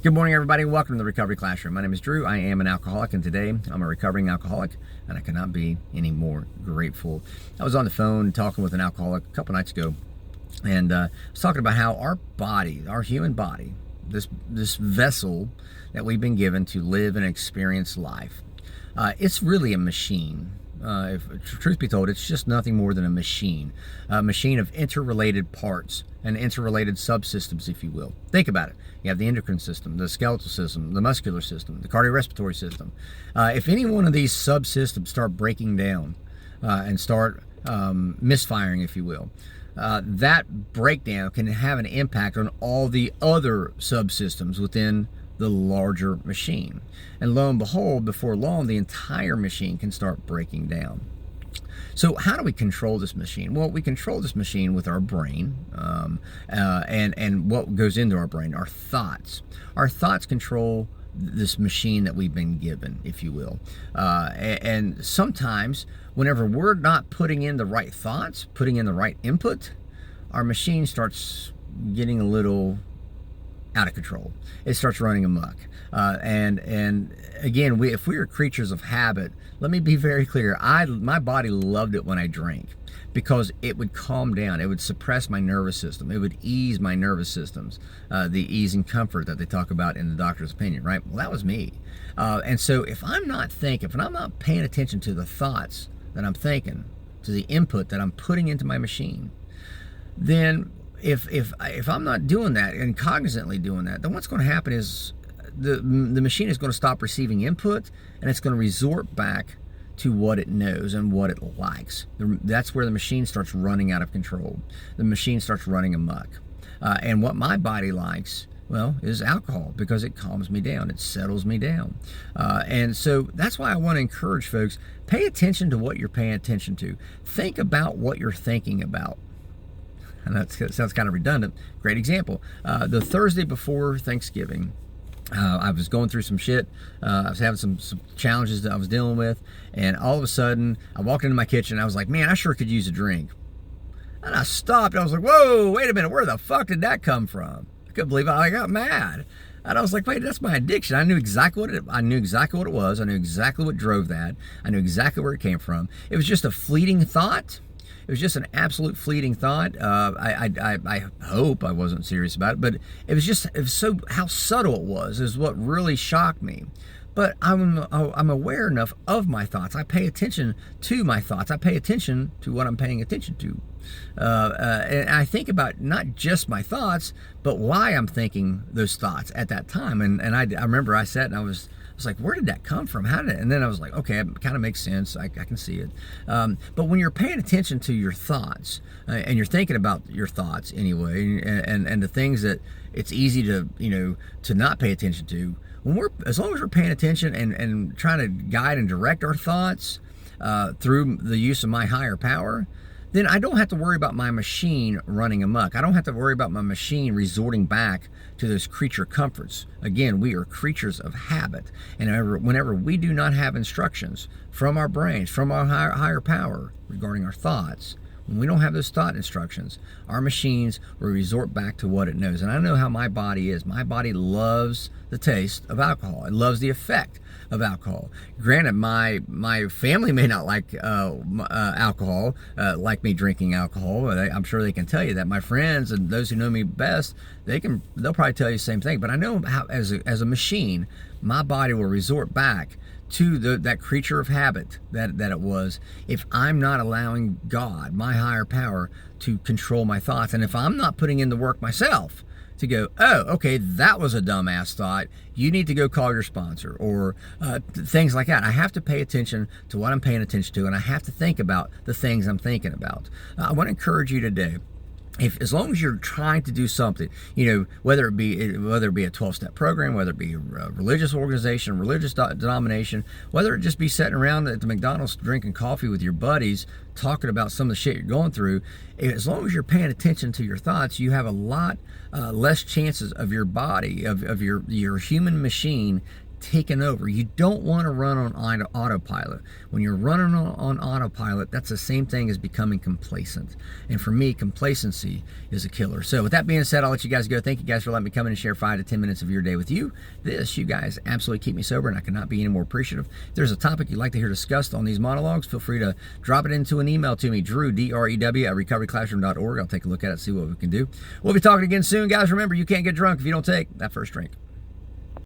Good morning, everybody. Welcome to the Recovery Classroom. My name is Drew. I am an alcoholic, and today I'm a recovering alcoholic, and I cannot be any more grateful. I was on the phone talking with an alcoholic a couple nights ago, and I was talking about how our body, our human body, this vessel that we've been given to live and experience life, it's really a machine. If truth be told, it's just nothing more than a machine of interrelated parts and interrelated subsystems, if you will. Think about it. You have the endocrine system, the skeletal system, the muscular system, the cardiorespiratory system. If any one of these subsystems start breaking down and start misfiring, if you will, that breakdown can have an impact on all the other subsystems within the larger machine. And lo and behold, before long, the entire machine can start breaking down. So how do we control this machine? Well, we control this machine with our brain and what goes into our brain, our thoughts. Our thoughts control this machine that we've been given, if you will. And sometimes, whenever we're not putting in the right thoughts, putting in the right input, our machine starts getting a little out of control. It starts running amok. And again, if we are creatures of habit, let me be very clear. My body loved it when I drank because it would calm down. It would suppress my nervous system. It would ease my nervous systems. The ease and comfort that they talk about in the doctor's opinion, right? Well, that was me. And so if I'm not thinking, if I'm not paying attention to the thoughts that I'm thinking, to the input that I'm putting into my machine, then if I'm not doing that and cognizantly doing that, then what's going to happen is the machine is going to stop receiving input, and it's going to resort back to what it knows and what it likes. That's where the machine starts running out of control. The machine starts running amok. And what my body likes, well, is alcohol, because it calms me down. It settles me down. And so that's why I want to encourage folks, pay attention to what you're paying attention to. Think about what you're thinking about. And that sounds kind of redundant. Great example. The Thursday before Thanksgiving, I was going through some shit. I was having some challenges that I was dealing with. And all of a sudden, I walked into my kitchen. And I was like, man, I sure could use a drink. And I stopped. I was like, whoa, wait a minute. Where the fuck did that come from? I couldn't believe it. I got mad. And I was like, wait, that's my addiction. I knew exactly what it was. I knew exactly what drove that. I knew exactly where it came from. It was just a fleeting thought. It was just an absolute fleeting thought. I hope I wasn't serious about it, but it was so how subtle it was is what really shocked me. But I'm aware enough of my thoughts. I pay attention to my thoughts. I pay attention to what I'm paying attention to. And I think about not just my thoughts, but why I'm thinking those thoughts at that time. And I remember I sat and I was like, where did that come from? How did it? And then I was like, okay, it kind of makes sense. I can see it. But when you're paying attention to your thoughts and you're thinking about your thoughts anyway, and the things that it's easy to not pay attention to, as long as we're paying attention and trying to guide and direct our thoughts through the use of my higher power, then I don't have to worry about my machine running amok. I don't have to worry about my machine resorting back to those creature comforts. Again, we are creatures of habit. And whenever we do not have instructions from our brains, from our higher power regarding our thoughts, when we don't have those thought instructions, our machines will resort back to what it knows. And I know how my body is. My body loves the taste of alcohol. It loves the effect of alcohol. Granted, my family may not like alcohol, like me drinking alcohol. I'm sure they can tell you that. My friends and those who know me best, they'll probably tell you the same thing. But I know how, as a machine, my body will resort back to that creature of habit that it was, if I'm not allowing God, my higher power, to control my thoughts. And if I'm not putting in the work myself to go, oh, okay, that was a dumbass thought, you need to go call your sponsor, or things like that. I have to pay attention to what I'm paying attention to, and I have to think about the things I'm thinking about. I want to encourage you today, as long as you're trying to do something, whether it be a 12-step program, whether it be a religious organization, religious denomination, whether it just be sitting around at the McDonald's drinking coffee with your buddies, talking about some of the shit you're going through, as long as you're paying attention to your thoughts, you have a lot less chances of your body, of your human machine taken over. You don't want to run on autopilot. When you're running on autopilot, that's the same thing as becoming complacent. And for me, complacency is a killer. So with that being said, I'll let you guys go. Thank you guys for letting me come in and share 5 to 10 minutes of your day with you. You guys absolutely keep me sober, and I could not be any more appreciative. If there's a topic you'd like to hear discussed on these monologues, feel free to drop it into an email to me, Drew, D-R-E-W, at recoveryclassroom.org. I'll take a look at it, see what we can do. We'll be talking again soon, guys. Remember, you can't get drunk if you don't take that first drink.